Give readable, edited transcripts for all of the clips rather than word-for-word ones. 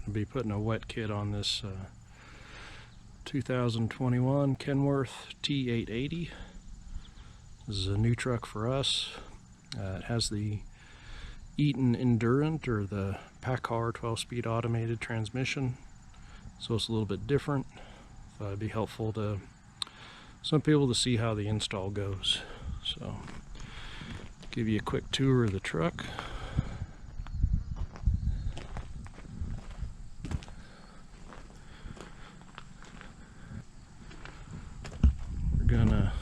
I'll be putting a wet kit on this 2021 Kenworth T880. This is a new truck for us. It has the Eaton Endurant, or the Paccar 12-speed automated transmission, so it's a little bit different. Thought it'd be helpful to some people to see how the install goes. So, give you a quick tour of the truck. We're gonna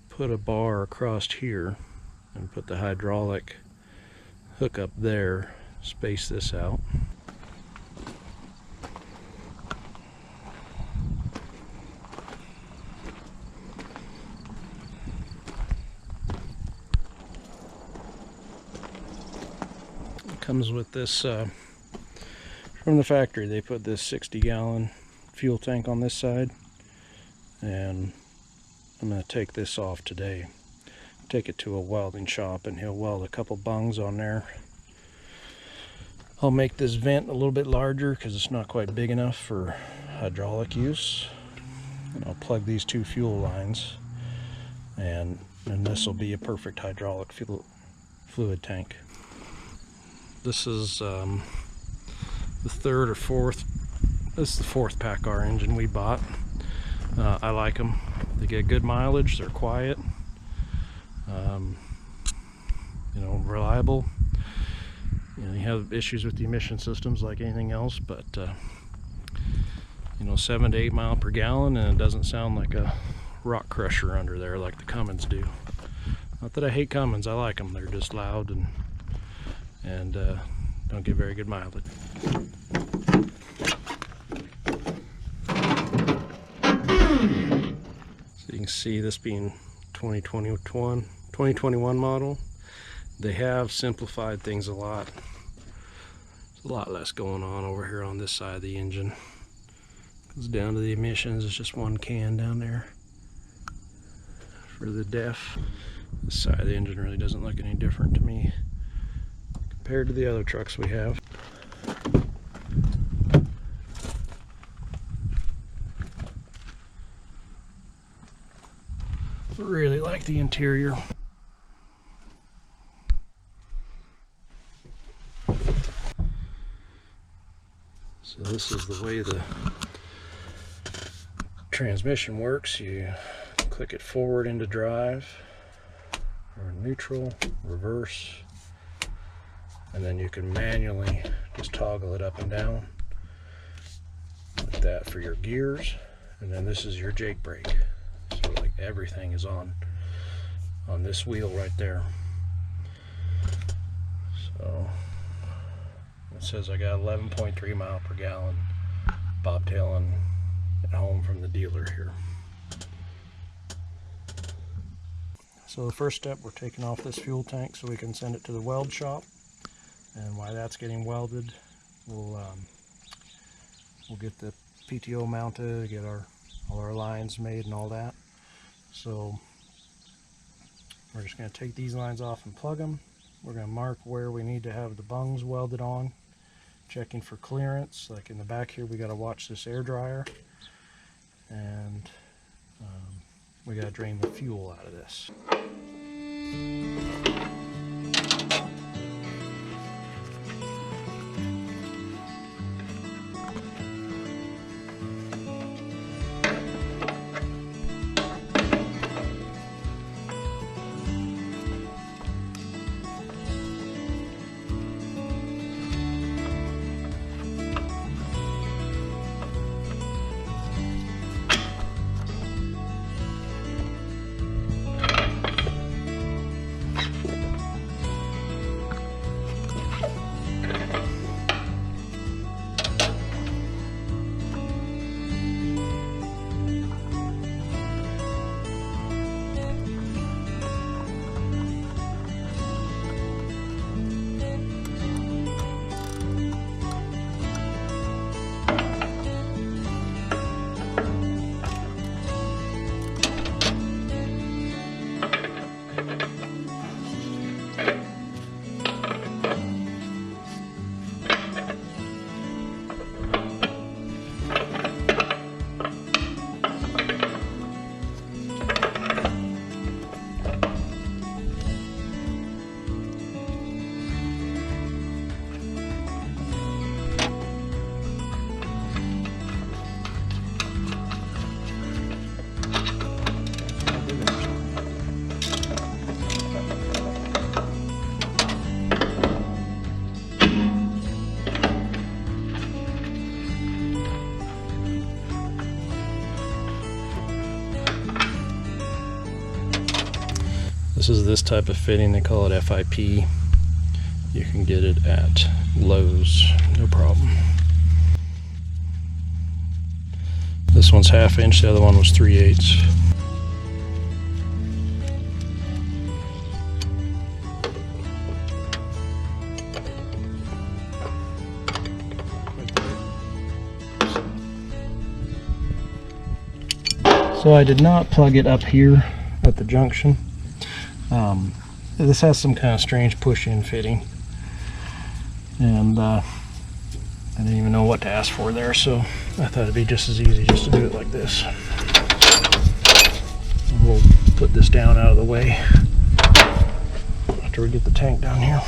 put a bar across here and put the hydraulic hook up there, space this out. It comes with this from the factory. They put this 60-gallon fuel tank on this side, and I'm going to take this off today. Take it to a welding shop and he'll weld a couple bungs on there. I'll make this vent a little bit larger because it's not quite big enough for hydraulic use. And I'll plug these two fuel lines, and this will be a perfect hydraulic fluid tank. This is the third or fourth, this is the fourth Paccar engine we bought. I like them. They get good mileage, they're quiet. You know, reliable. You know, you have issues with the emission systems like anything else, but you know, 7 to 8 miles per gallon, and it doesn't sound like a rock crusher under there like the Cummins do. Not that I hate Cummins, I like them. They're just loud and don't get very good mileage. So you can see this being 2021 model, they have simplified things a lot. There's a lot less going on over here on this side of the engine. Goes down to the emissions. It's just one can down there for the DEF. This side of the engine really doesn't look any different to me compared to the other trucks we have. Really like the interior. So this is the way the transmission works. You click it forward into drive, or neutral, reverse, and then you can manually just toggle it up and down like that for your gears. And then this is your Jake brake. So like everything is on this wheel right there. So it says I got 11.3 miles per gallon bobtailing at home from the dealer here. So the first step, we're taking off this fuel tank so we can send it to the weld shop. And while that's getting welded, we'll get the PTO mounted, get all our lines made and all that. So we're just going to take these lines off and plug them. We're going to mark where we need to have the bungs welded on, checking for clearance. Like in the back here, we got to watch this air dryer, and we got to drain the fuel out of this. This is this type of fitting, they call it FIP. You can get it at Lowe's, no problem. This one's 1/2 inch, the other one was 3/8. So I did not plug it up here at the junction. This has some kind of strange push-in fitting, and I didn't even know what to ask for there, so I thought it'd be just as easy just to do it like this. And we'll put this down out of the way after we get the tank down here.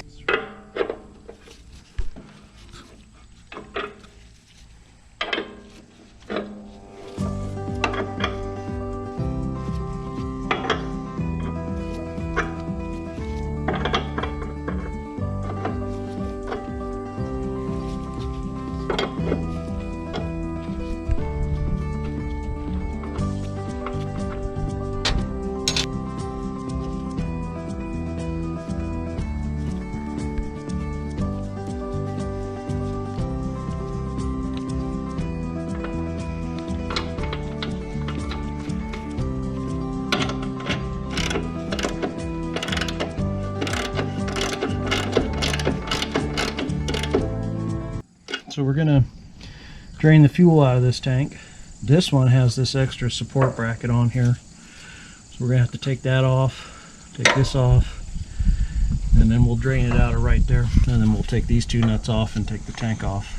So we're gonna drain the fuel out of this tank. This one has this extra support bracket on here, so we're gonna have to take that off, take this off, and then we'll drain it out of right there, and then we'll take these two nuts off and take the tank off.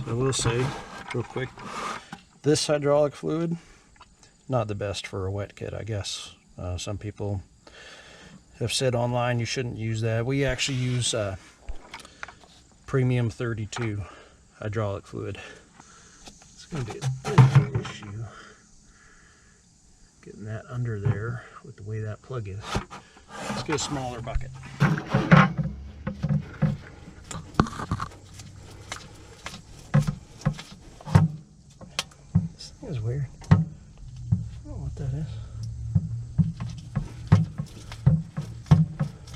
I will say, real quick, this hydraulic fluid, not the best for a wet kit, I guess. Some people have said online you shouldn't use that. We actually use Premium 32 hydraulic fluid. It's going to be a bit of an issue getting that under there with the way that plug is. Let's get a smaller bucket. Is weird. I don't know what that is.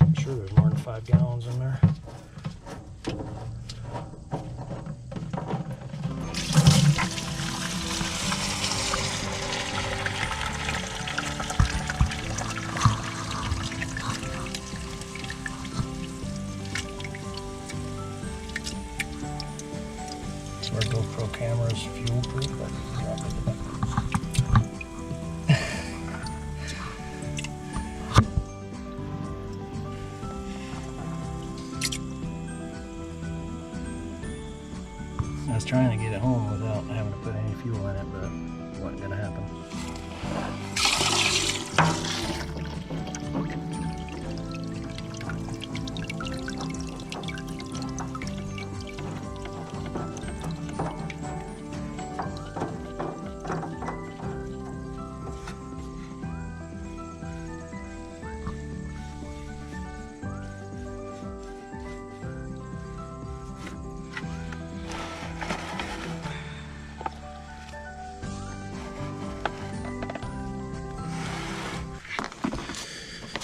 I'm sure there's more than 5 gallons in there. So our GoPro camera is fuel proof. I was trying to get it home without having to put any fuel in it, but it wasn't going to happen.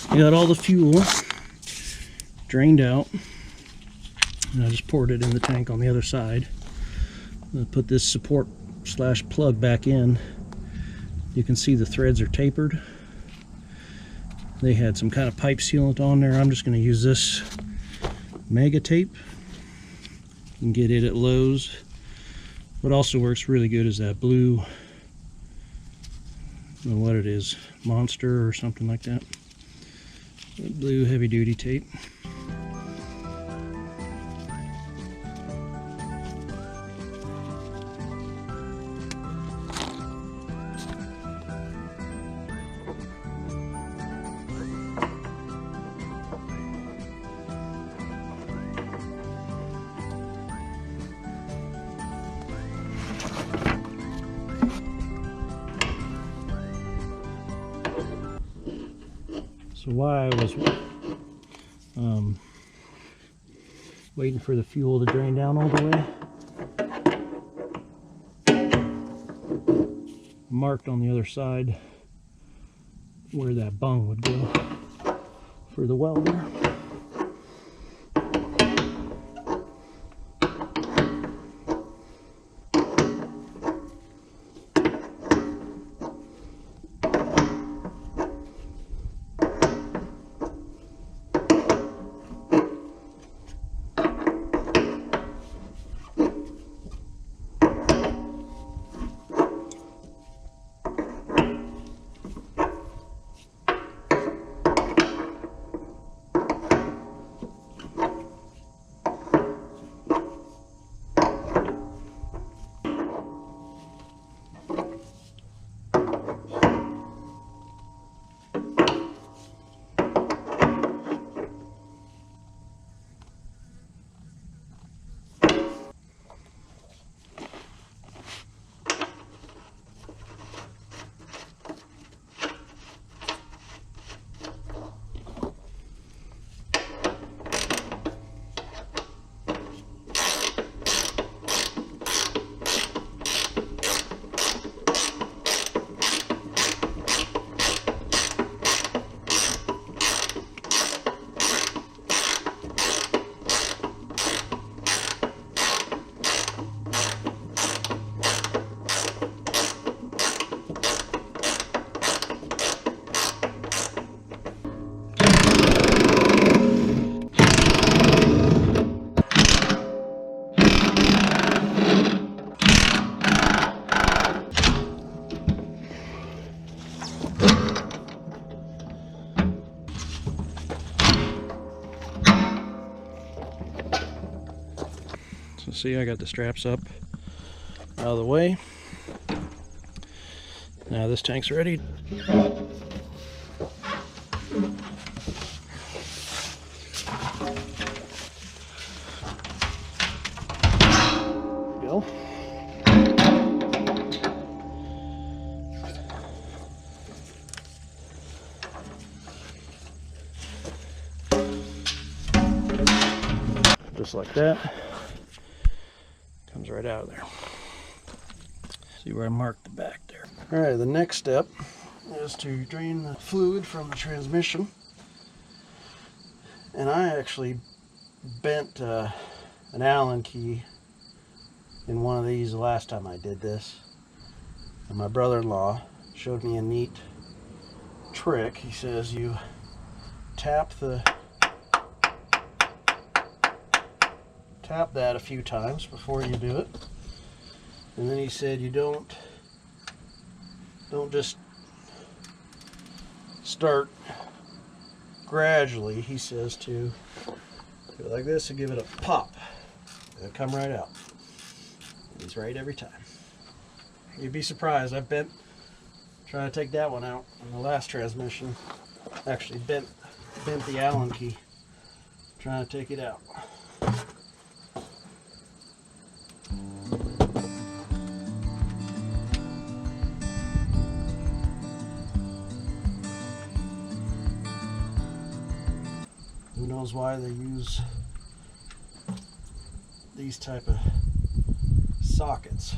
I got all the fuel drained out, and I just poured it in the tank on the other side. I'm going to put this support / plug back in. You can see the threads are tapered, they had some kind of pipe sealant on there. I'm just going to use this Mega Tape. You can get it at Lowe's. What also works really good is that blue, I don't know what it is, Monster or something like that. That blue heavy duty tape. So while I was waiting for the fuel to drain down all the way, marked on the other side where that bung would go for the welder. So see, I got the straps up out of the way. Now this tank's ready. Go. Just like that. Comes right out of there. See where I marked the back there. Alright, the next step is to drain the fluid from the transmission. And I actually bent an Allen key in one of these the last time I did this. And my brother-in-law showed me a neat trick. He says you tap that a few times before you do it, and then he said you don't just start gradually. He says to do it like this and give it a pop. It'll come right out. He's right every time. You'd be surprised. I bent trying to take that one out in the last transmission. Actually bent the Allen key trying to take it out. Who knows why they use these type of sockets.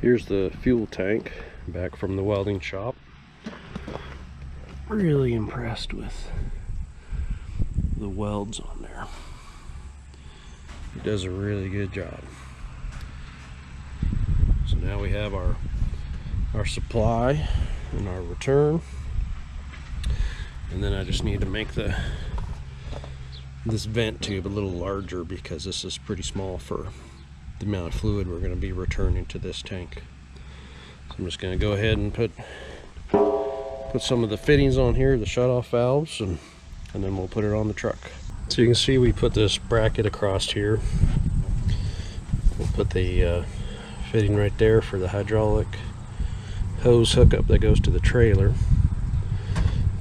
Here's the fuel tank back from the welding shop. Really impressed with the welds on there. It does a really good job. So now we have our supply and our return, and then I just need to make this vent tube a little larger because this is pretty small for the amount of fluid we're going to be returning to this tank. So I'm just going to go ahead and put some of the fittings on here, the shutoff valves, and then we'll put it on the truck. So you can see we put this bracket across here. We'll put the fitting right there for the hydraulic hose hookup that goes to the trailer.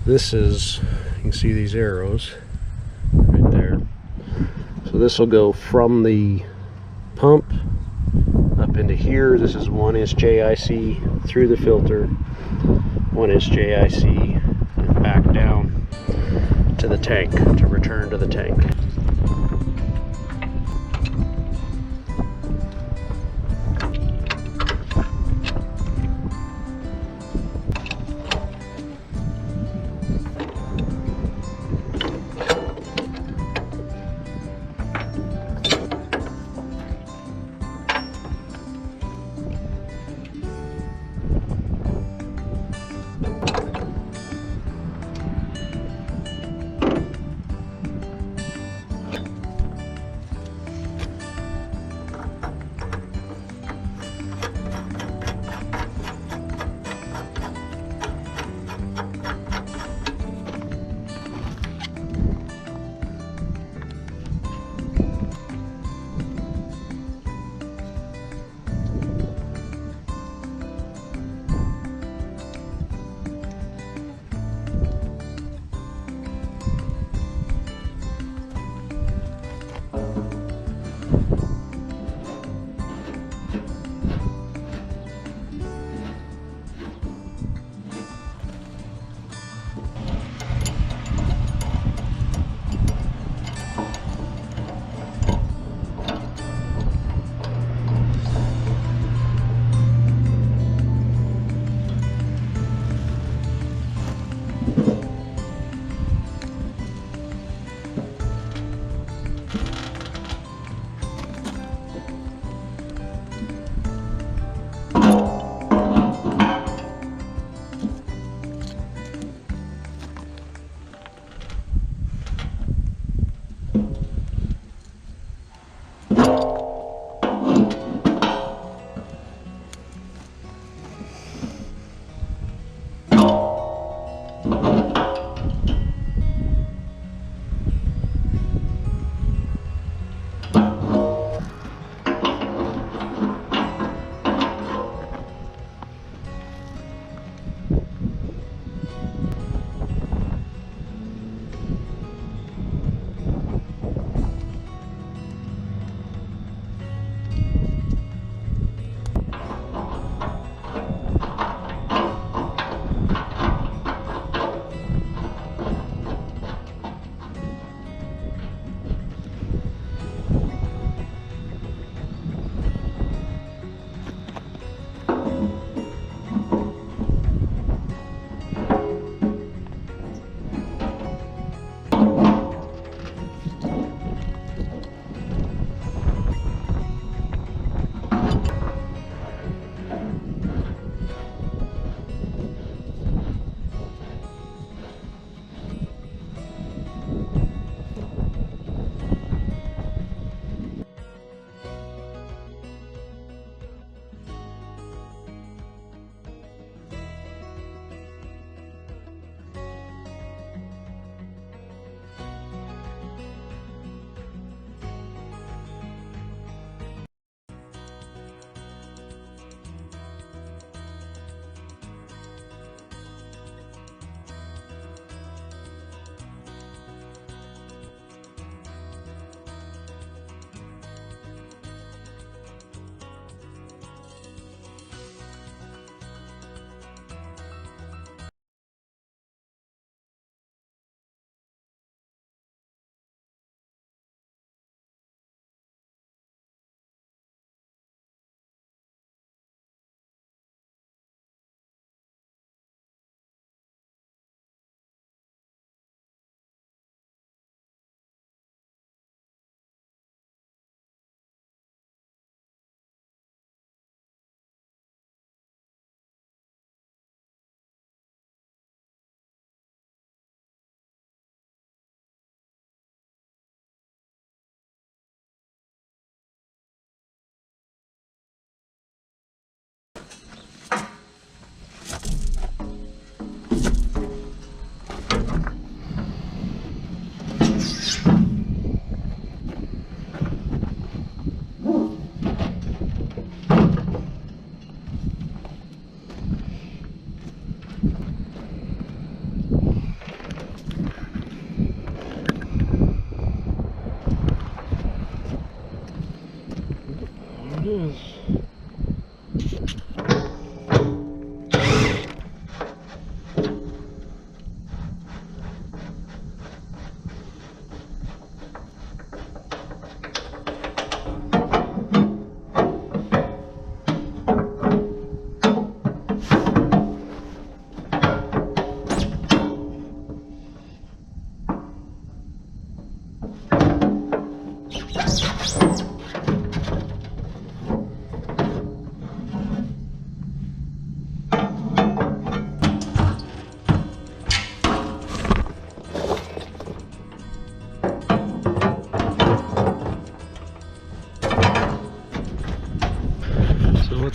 This is, you can see these arrows right there. So this will go from the pump up into here. This is 1" JIC through the filter, 1" JIC, and back down to the tank to return to the tank.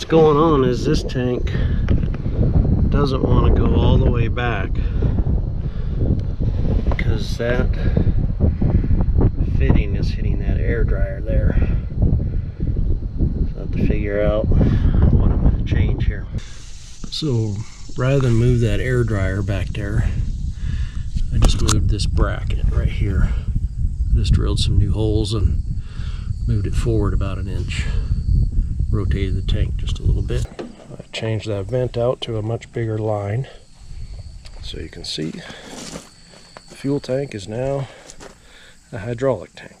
going on is this tank doesn't want to go all the way back because that fitting is hitting that air dryer there. So I have to figure out what I'm going to change here. So rather than move that air dryer back there, I just moved this bracket right here. Just drilled some new holes and moved it forward about 1 inch. Rotated the tank just a little bit. I changed that vent out to a much bigger line. So you can see the fuel tank is now a hydraulic tank.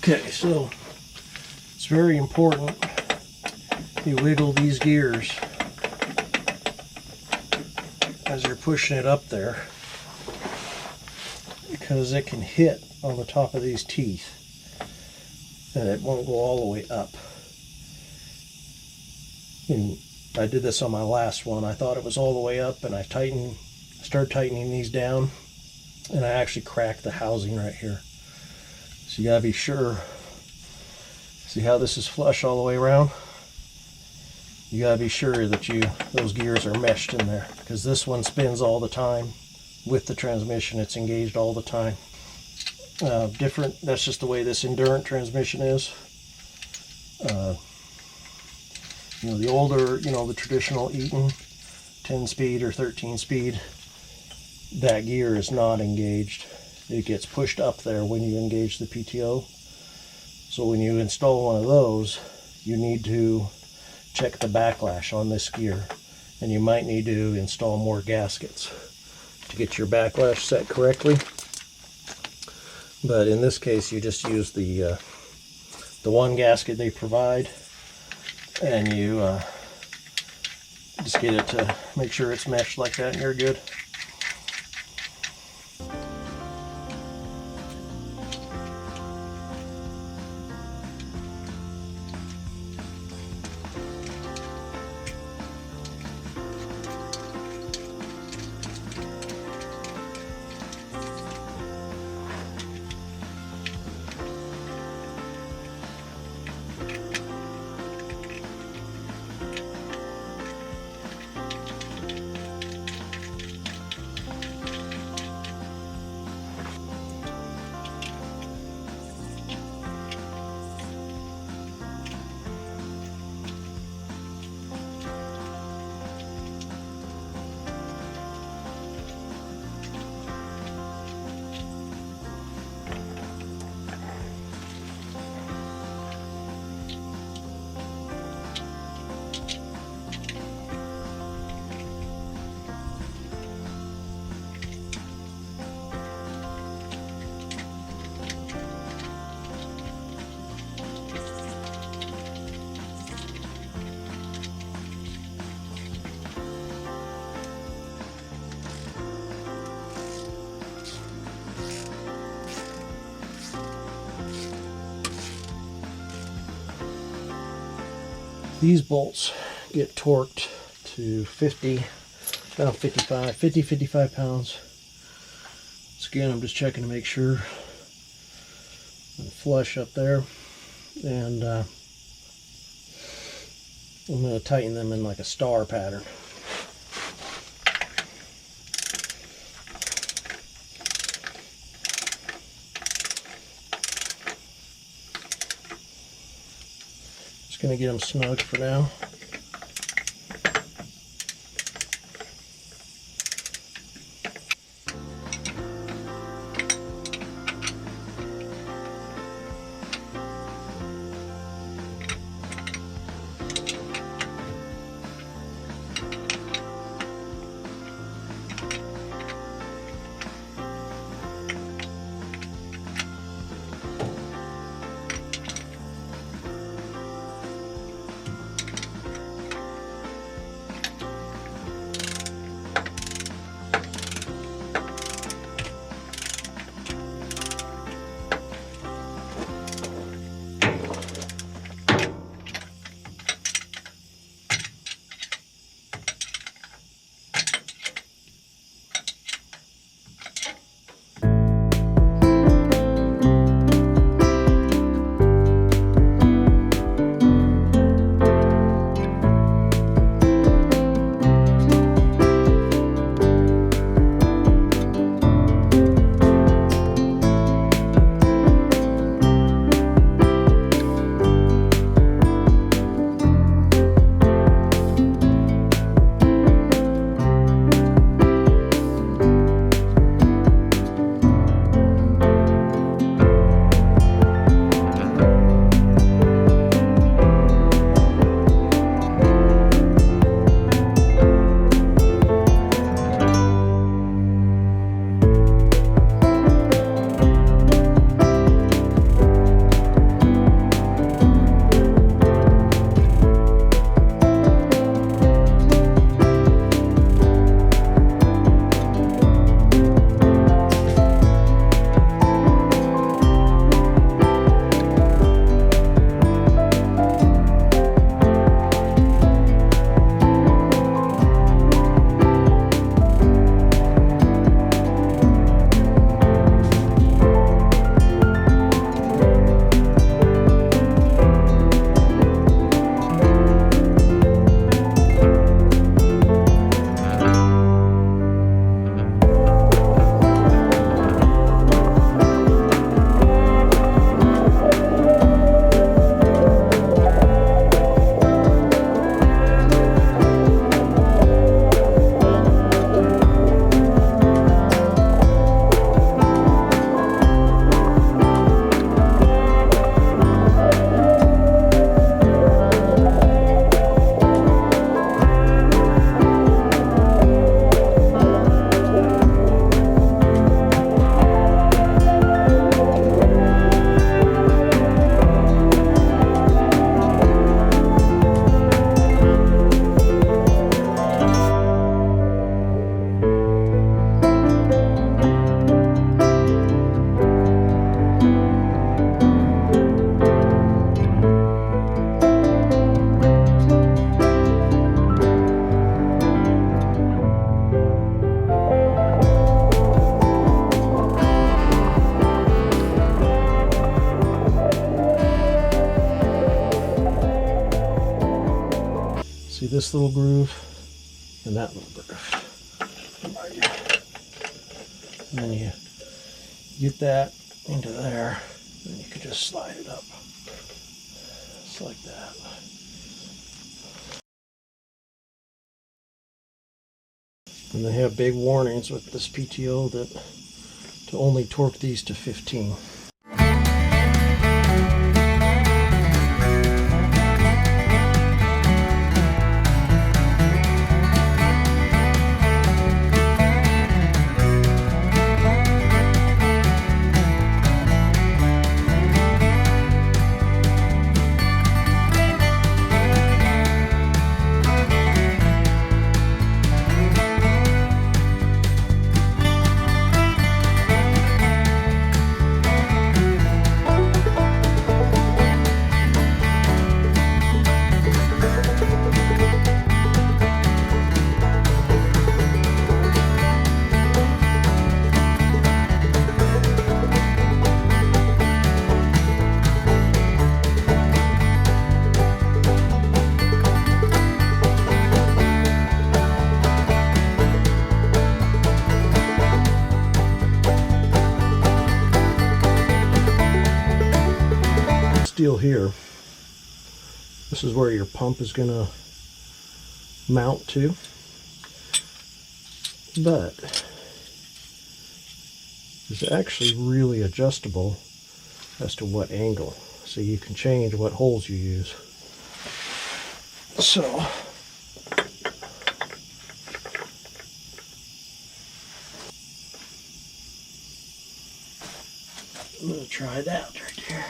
Okay, so it's very important you wiggle these gears as you're pushing it up there, because it can hit on the top of these teeth and it won't go all the way up. And I did this on my last one. I thought it was all the way up, and I started tightening these down, and I actually cracked the housing right here. So you gotta be sure. See how this is flush all the way around? You gotta be sure that those gears are meshed in there, because this one spins all the time. With the transmission, it's engaged all the time. That's just the way this Endurance transmission is. The older, the traditional Eaton 10-speed or 13-speed, that gear is not engaged. It gets pushed up there when you engage the PTO. So when you install one of those, you need to check the backlash on this gear, and you might need to install more gaskets to get your backlash set correctly. But in this case, you just use the one gasket they provide, and you just get it to make sure it's meshed like that, and you're good. These bolts get torqued to 55 pounds. So again, I'm just checking to make sure I'm flush up there, and I'm going to tighten them in like a star pattern. Gonna get them snug for now. this little groove and that little groove. And then you get that into there, and you can just slide it up. Just like that. And they have big warnings with this PTO that to only torque these to 15. Steel here, this is where your pump is going to mount to, but it's actually really adjustable as to what angle, so you can change what holes you use. So I'm going to try that right there.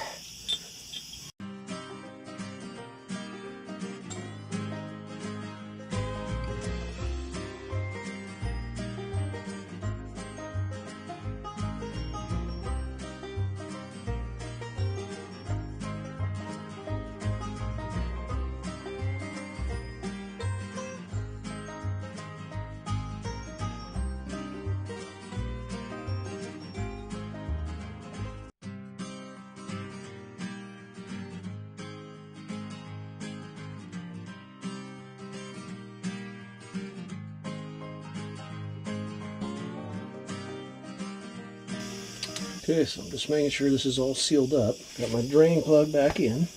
Okay, so I'm just making sure this is all sealed up. Got my drain plug back in.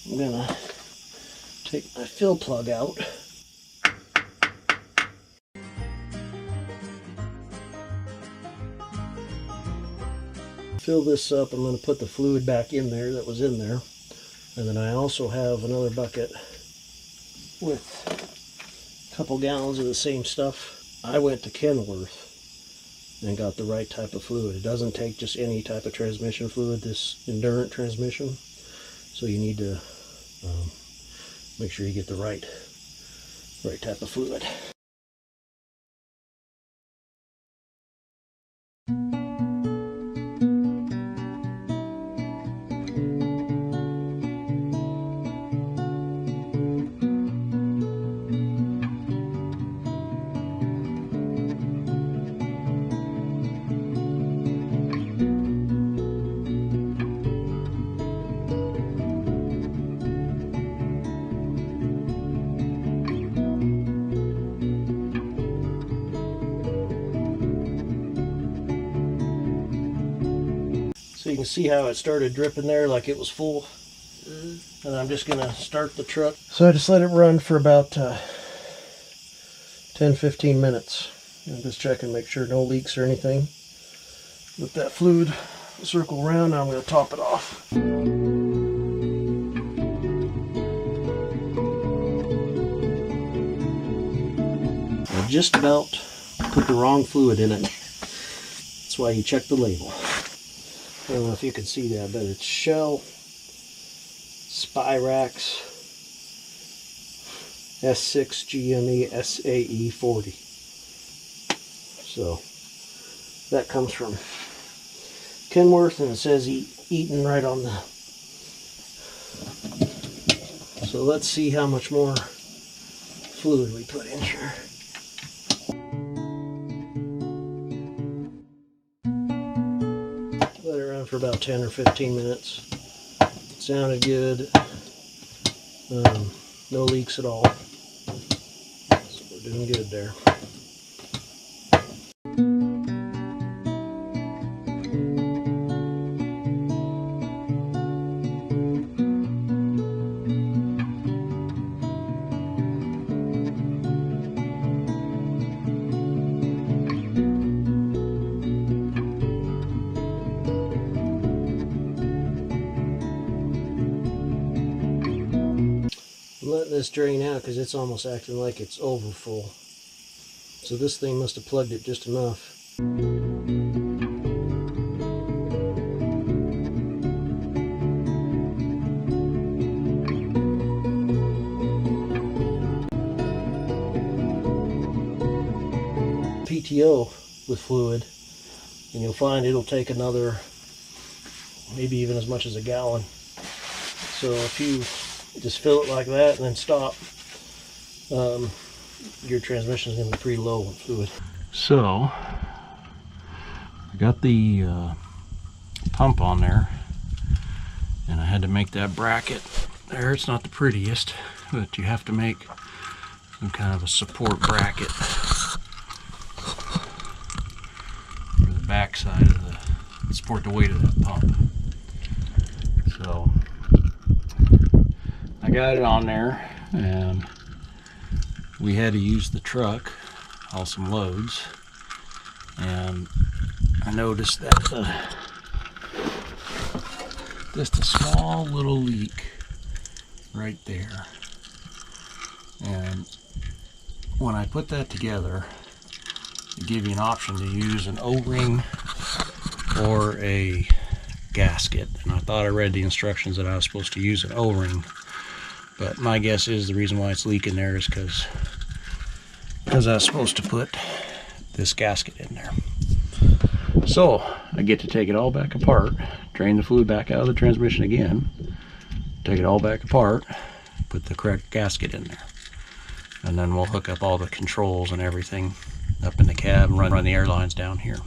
I'm gonna take my fill plug out. Fill this up. I'm gonna put the fluid back in there that was in there. And then I also have another bucket with a couple gallons of the same stuff. I went to Kenworth and got the right type of fluid. It doesn't take just any type of transmission fluid, this Endurance transmission. So you need to make sure you get the right type of fluid. So you can see how it started dripping there like it was full. And I'm just going to start the truck. So I just let it run for about 10-15 minutes. I'm just checking, make sure no leaks or anything. Let that fluid circle around. Now I'm going to top it off. I just about put the wrong fluid in it. That's why you check the label. I don't know if you can see that, but it's Shell Spirax S6 GME SAE 40. So that comes from Kenworth, and it says Eaton right on the. So let's see how much more fluid we put in here. Let it run for about 10 or 15 minutes. It sounded good. No leaks at all. doing good there. I'm letting this drain out because it's almost acting like it's over full. So this thing must have plugged it just enough. PTO with fluid, and you'll find it'll take another, maybe even as much as a gallon. So if you just fill it like that and then stop, your transmission is going to be pretty low in fluid. So I got the pump on there, and I had to make that bracket there. It's not the prettiest, but you have to make some kind of a support bracket for the back side of the, support the weight of that pump. So I got it on there, and we had to use the truck haul some loads, and I noticed that just a small little leak right there. And when I put that together, it gave you an option to use an O-ring or a gasket, and I thought I read the instructions that I was supposed to use an O-ring, but my guess is the reason why it's leaking there is because I was supposed to put this gasket in there. So I get to take it all back apart, drain the fluid back out of the transmission again, take it all back apart, put the correct gasket in there, and then we'll hook up all the controls and everything up in the cab and run the air lines down here.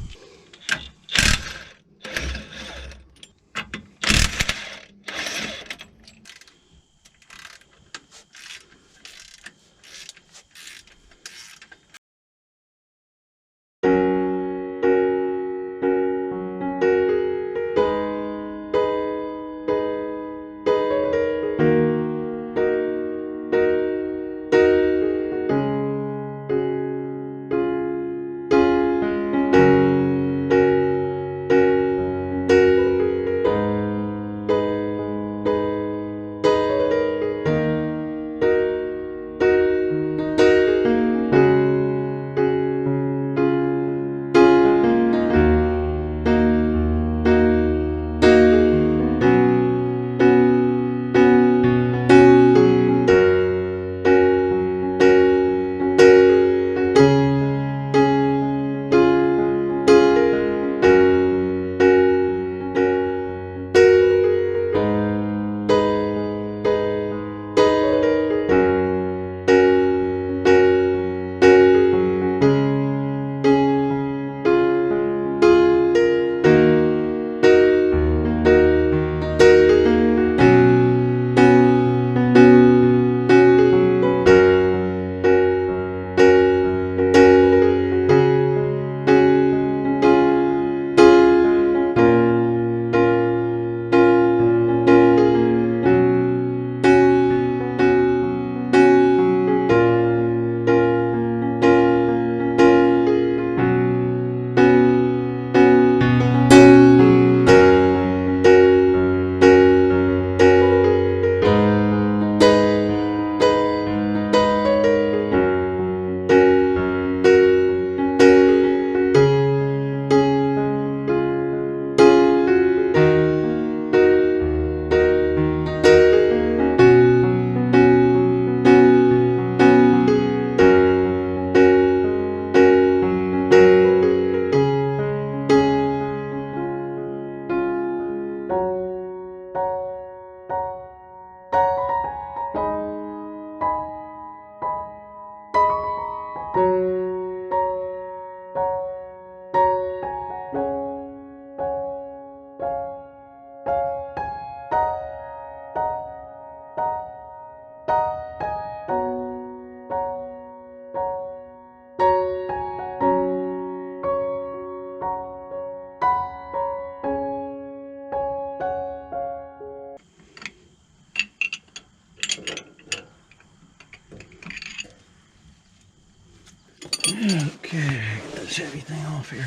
Okay, get this heavy thing off here.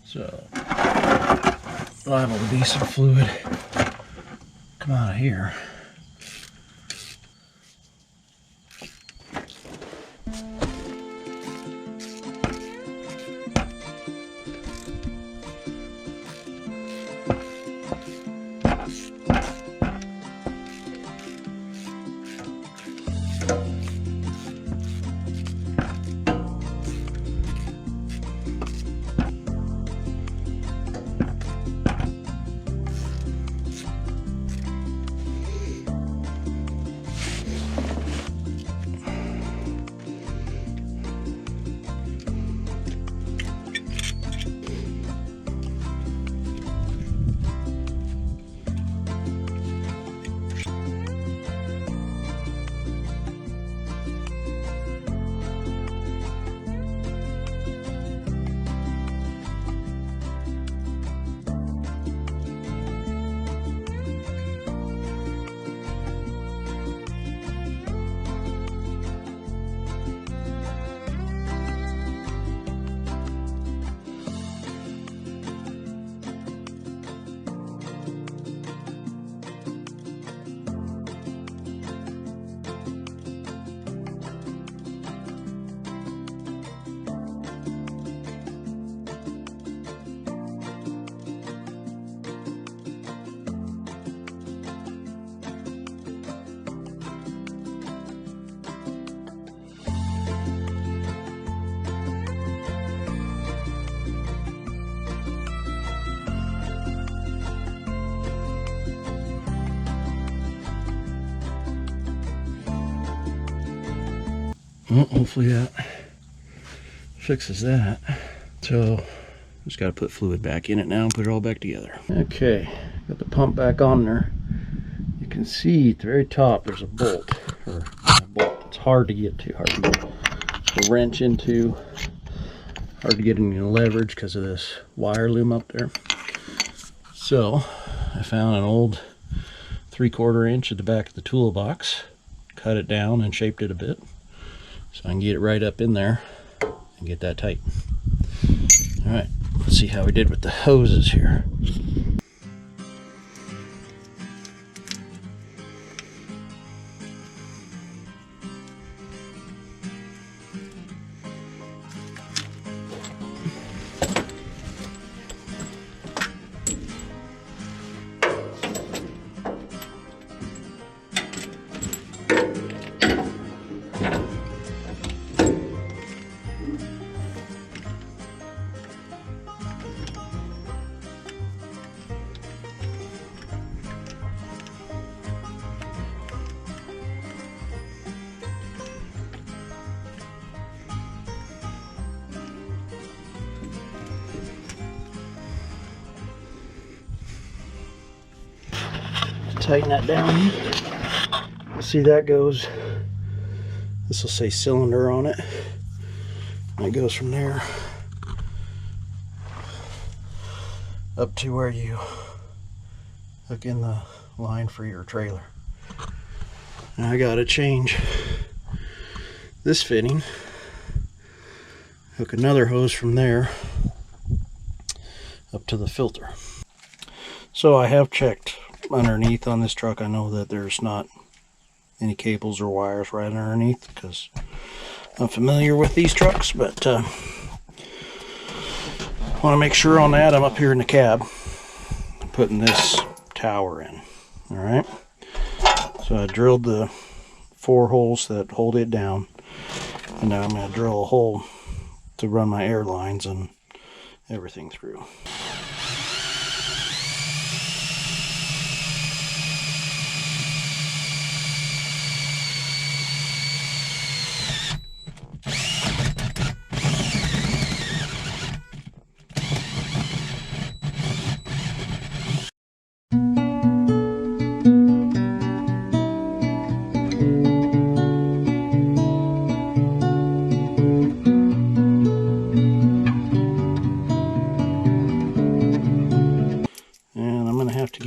So, liable to be some fluid come out of here. Well, hopefully that fixes that. So, just got to put fluid back in it now and put it all back together. Okay, got the pump back on there. You can see at the very top there's a bolt, or a bolt. It's hard to get to, hard to get the wrench into, hard to get any leverage because of this wire loom up there. So, I found an old 3/4 inch at the back of the toolbox, cut it down and shaped it a bit, so I can get it right up in there and get that tight. Alright, let's see how we did with the hoses here. Tighten that down. See, that goes, this will say cylinder on it, and it goes from there up to where you hook in the line for your trailer. And I gotta change this fitting, hook another hose from there up to the filter. So I have checked underneath on this truck. I know that there's not any cables or wires right underneath because I'm familiar with these trucks, but I want to make sure on that. I'm up here in the cab putting this tower in. Alright, so I drilled the 4 holes that hold it down, and now I'm going to drill a hole to run my air lines and everything through.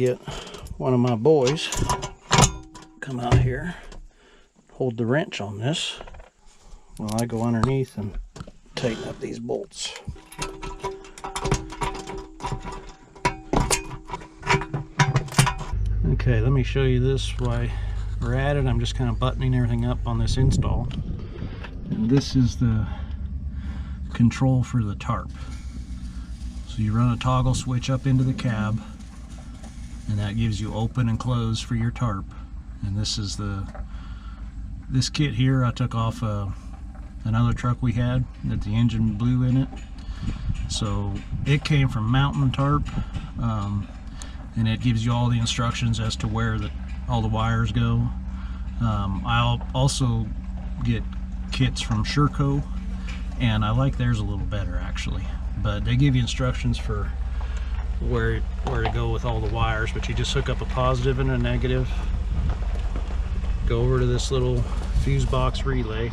get one of my boys come out here, hold the wrench on this while I go underneath and tighten up these bolts. Okay, let me show you this while we're at it. I'm just kind of buttoning everything up on this install. And this is the control for the tarp. So you run a toggle switch up into the cab, and that gives you open and close for your tarp. And this is this kit here I took off another truck we had that the engine blew in it. So it came from Mountain Tarp, and it gives you all the instructions as to where all the wires go. I'll also get kits from Sherco, and I like theirs a little better actually, but they give you instructions for where to go with all the wires. But you just hook up a positive and a negative, go over to this little fuse box relay,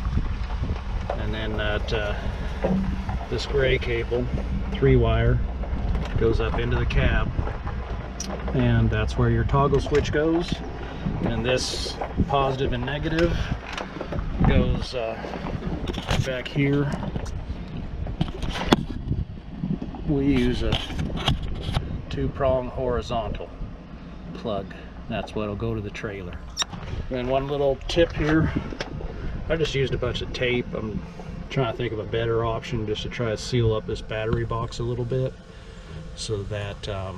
and then this gray cable, 3-wire, goes up into the cab, and that's where your toggle switch goes. And this positive and negative goes back here. We use a 2-prong horizontal plug. That's what'll go to the trailer. And one little tip here, I just used a bunch of tape. I'm trying to think of a better option just to try to seal up this battery box a little bit so that a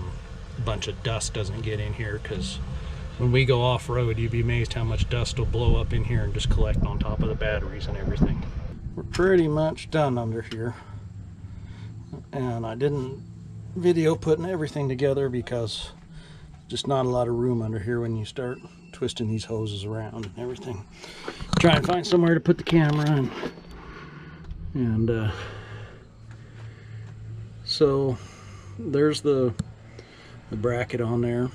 bunch of dust doesn't get in here, because when we go off-road, you'd be amazed how much dust will blow up in here and just collect on top of the batteries and everything. We're pretty much done under here, and I didn't video putting everything together because just not a lot of room under here when you start twisting these hoses around and everything. Try and find somewhere to put the camera and so there's the bracket on there,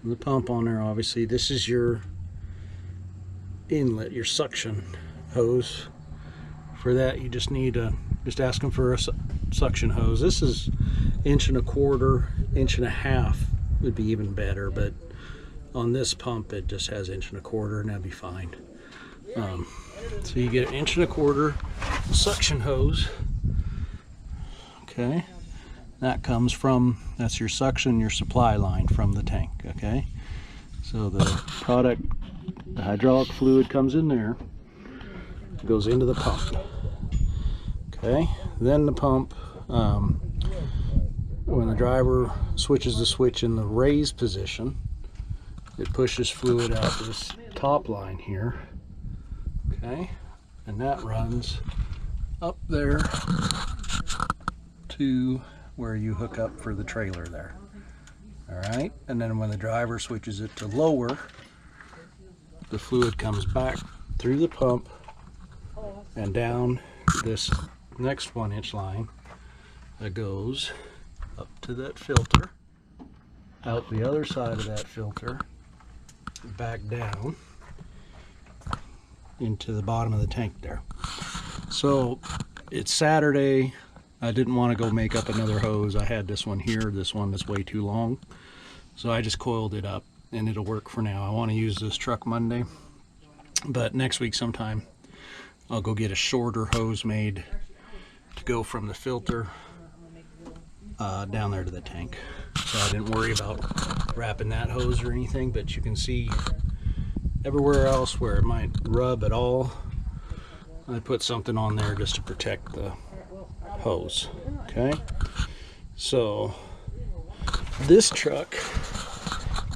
the pump on there. Obviously this is your inlet, your suction hose. For that you just need just ask them for a suction hose. This is 1.25 1.5 would be even better, but on this pump it just has 1.25 and that'd be fine. So you get 1.25 suction hose. Okay, that comes from, that's your suction, your supply line from the tank. Okay, so the product, the hydraulic fluid comes in there, goes into the pump. Okay, then the pump, when the driver switches the switch in the raise position, it pushes fluid out this top line here. Okay, and that runs up there to where you hook up for the trailer there. Alright, and then when the driver switches it to lower, the fluid comes back through the pump and down this next 1-inch line that goes up to that filter, out the other side of that filter, back down into the bottom of the tank there. So it's Saturday. I didn't want to go make up another hose. I had this one here, this one that's way too long, so I just coiled it up and it'll work for now. I want to use this truck Monday, but next week sometime I'll go get a shorter hose made to go from the filter down there to the tank. So I didn't worry about wrapping that hose or anything, but you can see everywhere else where it might rub at all, I put something on there just to protect the hose. Okay, so this truck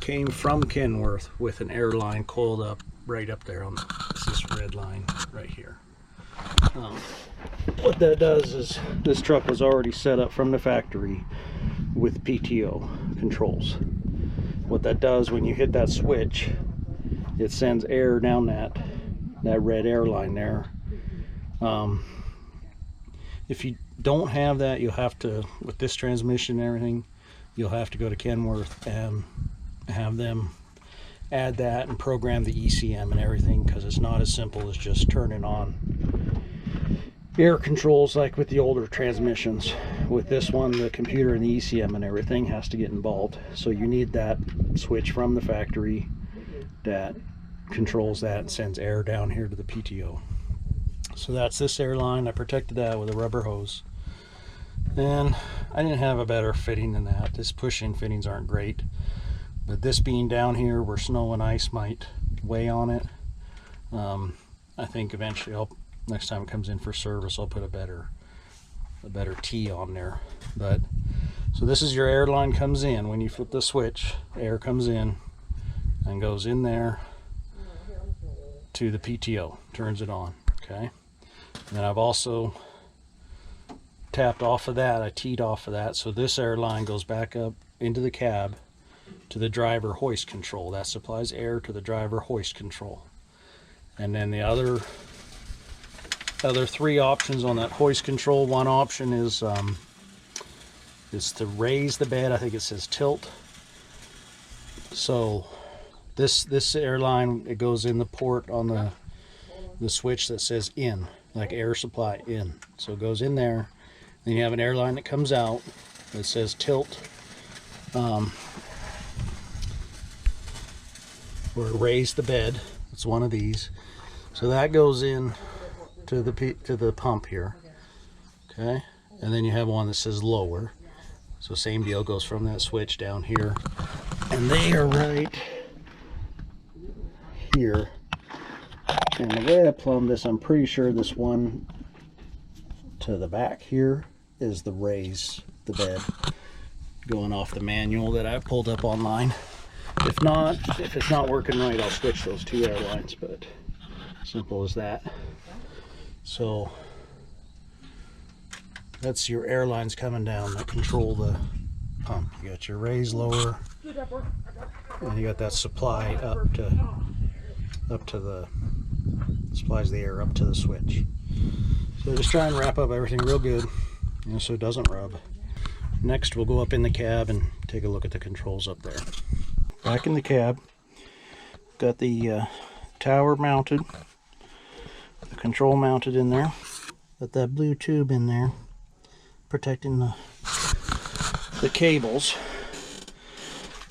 came from Kenworth with an air line coiled up right up there on this red line right here. What that does is this truck was already set up from the factory with PTO controls. What that does, when you hit that switch, it sends air down that red air line there. If you don't have that, you'll have to, with this transmission and everything, you'll have to go to Kenworth and have them add that and program the ECM and everything, because it's not as simple as just turning on air controls like with the older transmissions. With this one, the computer and the ECM and everything has to get involved. So you need that switch from the factory that controls that and sends air down here to the PTO. So that's this air line. I protected that with a rubber hose. And I didn't have a better fitting than that. This push-in fittings aren't great. But this being down here where snow and ice might weigh on it, I think eventually next time it comes in for service, I'll put a better T on there. But so this is your air line comes in. When you flip the switch, air comes in and goes in there to the PTO, turns it on. Okay. And then I've also tapped off of that. I teed off of that, so this air line goes back up into the cab to the driver hoist control. That supplies air to the driver hoist control. And then the other three options on that hoist control. One option is to raise the bed. I think it says tilt. So this air line, it goes in the port on the switch that says in, like air supply in. So it goes in there. Then you have an air line that comes out that says tilt, or raise the bed. It's one of these. So that goes in to the pump here. Okay, and then you have one that says lower. So same deal, goes from that switch down here, and they are right here. And the way I plumbed this, I'm pretty sure this one to the back here is the raise the bed, going off the manual that I pulled up online. If not, if it's not working right, I'll switch those two air lines, but simple as that. So that's your air lines coming down that control the pump. You got your raise, lower, and you got that supply up to the supplies the air up to the switch. So just try and wrap up everything real good, so it doesn't rub. Next, we'll go up in the cab and take a look at the controls up there. Back in the cab, got the tower mounted, the control mounted in there. Got that blue tube in there protecting the cables.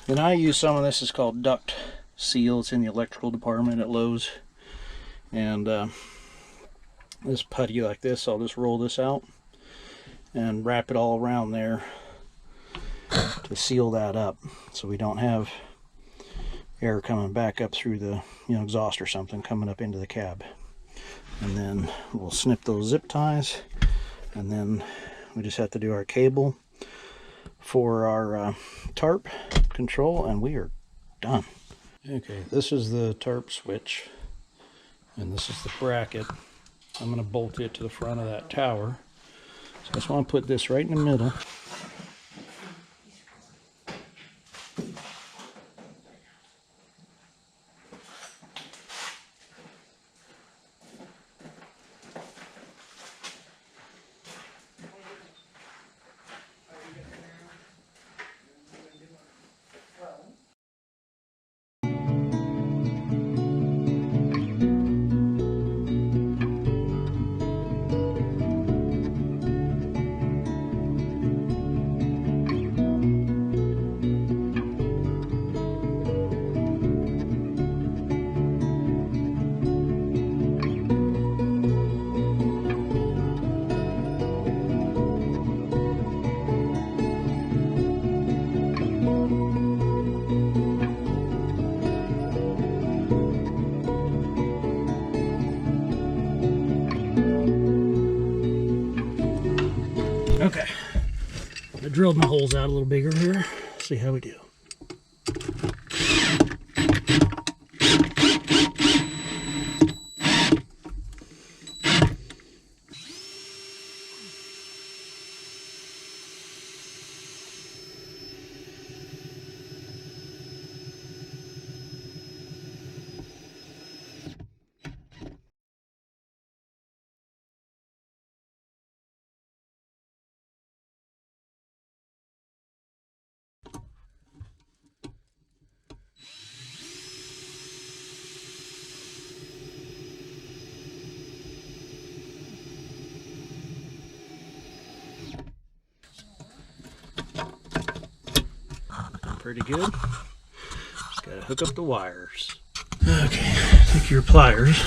And I use some of this, is called duct seal. It's in the electrical department at Lowe's. And this putty like this, I'll just roll this out and wrap it all around there to seal that up, so we don't have air coming back up through the exhaust or something coming up into the cab. And then we'll snip those zip ties, and then we just have to do our cable for our tarp control, and we are done. Okay, this is the tarp switch, and this is the bracket. I'm going to bolt it to the front of that tower. So I just want to put this right in the middle. Okay, I drilled my holes out a little bigger here. See how we do. pretty good. Just gotta hook up the wires. Okay, take your pliers.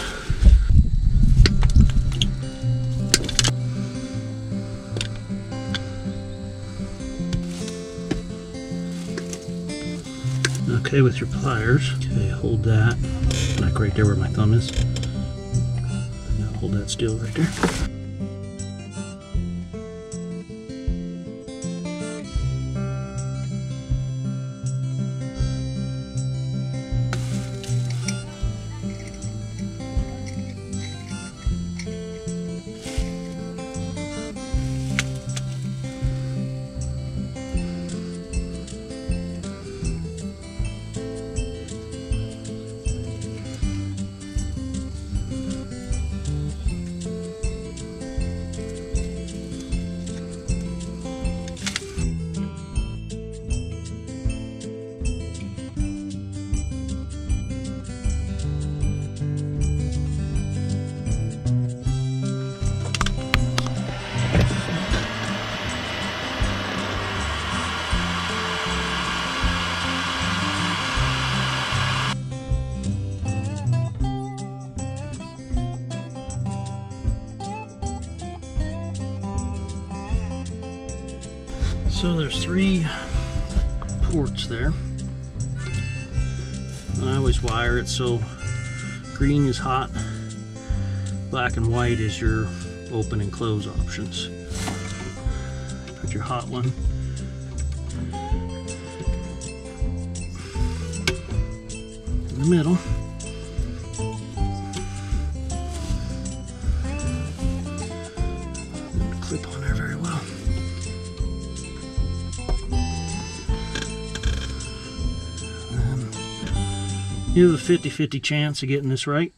Okay, with your pliers. Okay, hold that. Like right there where my thumb is. Now hold that still right there. So there's 3 ports there. I always wire it so green is hot, black and white is your open and close options. Put your hot one in the middle. Clip on there very well. You have a 50-50 chance of getting this right.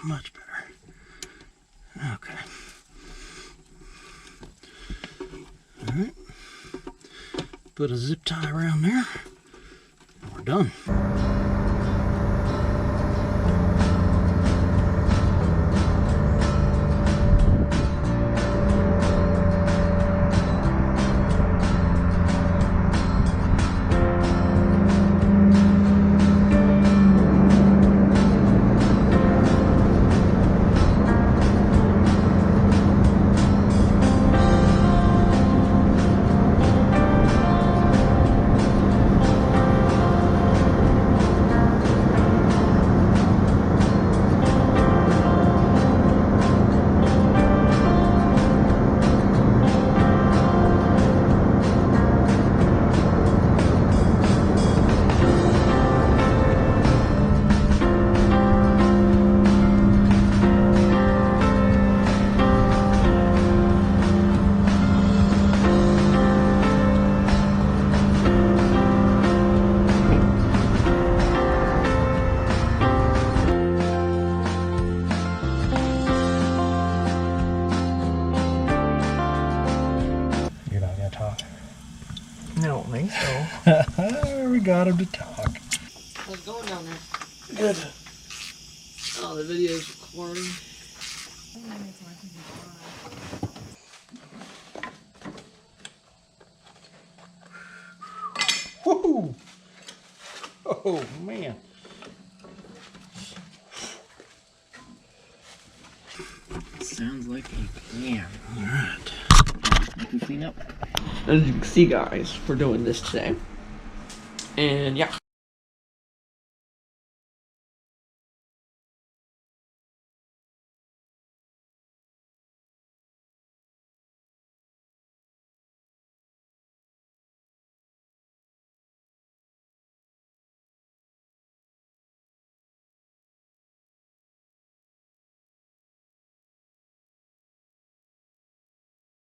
Much better. Okay. Alright. Put a zip tie around there. And we're done. so. We got him to talk. How's it going down there? Good. Oh, the video's recording. Woohoo! Oh, man. Sounds like a plan. Alright. We can clean up. As you can see, guys, we're doing this today. And yeah,